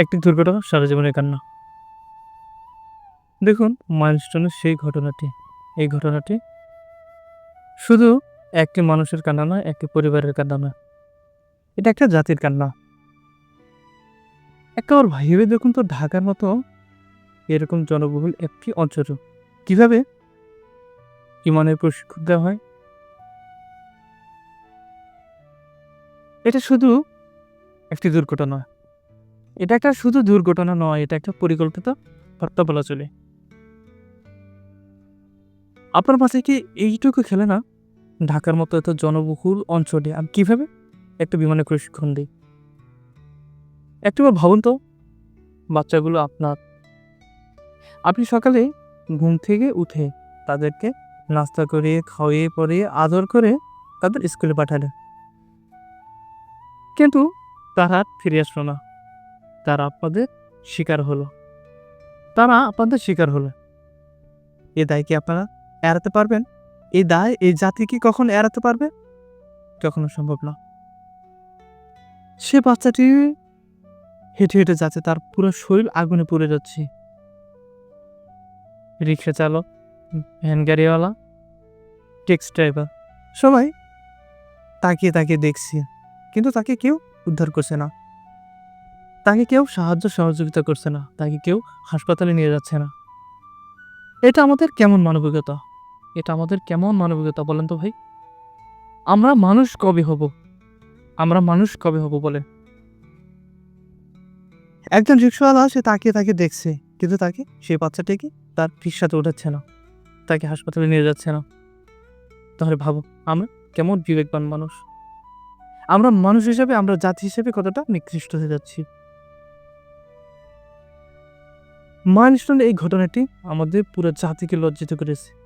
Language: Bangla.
একটি দুর্ঘটনা সারা জীবনের কান্না। দেখুন, মাইলস্টোনের সেই ঘটনাটি, এই ঘটনাটি শুধু একটি মানুষের কান্না নয়, একটি পরিবারের কান্না নয়। এটা একটা জাতির কান্না। একবার ভেবে দেখুন তো, ঢাকার মতো এরকম জনবহুল একটি অঞ্চলে কিভাবে ইমানের প্রশিক্ষণ দেওয়া হয়? এটা শুধু একটি দুর্ঘটনা নয়। এটা একটা শুধু দুর্ঘটনা নয়, এটা একটা পরিকল্পিত হত্যা বলা চলে। আপনার পাশে কি এইটুকু খেলে না? ঢাকার মতো এত জনবহুল অঞ্চলে আমি কিভাবে একটা বিমানে প্রশিক্ষণ দিই? একটাবার ভাবুন তো, বাচ্চাগুলো আপনার। আপনি সকালে ঘুম থেকে উঠে তাদেরকে নাস্তা করে, খাওয়িয়ে পরিয়ে, আদর করে তাদের স্কুলে পাঠালেন। কিন্তু তারা আর ফিরে আসলো না। তারা আপনাদের শিকার হলো। তারা আপনাদের শিকার হলো। এ দায় কি আপনারা এড়াতে পারবেন? এই দায় এই জাতি কি কখনো এড়াতে পারবে? কখনো সম্ভব না। সে বাচ্চাটি হেঁটে, হেঁটে যাচ্ছে, তার পুরো শরীর আগুনে পুড়ে যাচ্ছে। রিক্সা চালক, ভ্যান গাড়িওয়ালা, ট্যাক্সি ড্রাইভার সবাই তাকিয়ে, তাকিয়ে দেখছে। কিন্তু তাকে কেউ উদ্ধার করছে না। তাকে কেউ সাহায্য সহযোগিতা করছে না। তাকে কেউ হাসপাতালে নিয়ে যাচ্ছে না। এটা আমাদের কেমন মানবিকতা? এটা আমাদের কেমন মানবিকতা বলেন তো ভাই? আমরা মানুষ কবে হব? আমরা মানুষ কবে হব বলেন? একজন রিক্সাওয়ালা সে তাকিয়ে, তাকিয়ে দেখছে। কিন্তু তাকে সেই বাচ্চাটিকে তার রিক্সাতে ওঠাচ্ছে না। তাকে হাসপাতালে নিয়ে যাচ্ছে না। তাহলে ভাবো, আমরা কেমন বিবেকবান মানুষ? আমরা মানুষ হিসেবে, আমরা জাতি হিসেবে কতটা নিকৃষ্ট হয়ে যাচ্ছি। মাইলস্টোনের এই ঘটনাটি আমাদের পুরো জাতিকে লজ্জিত করেছে।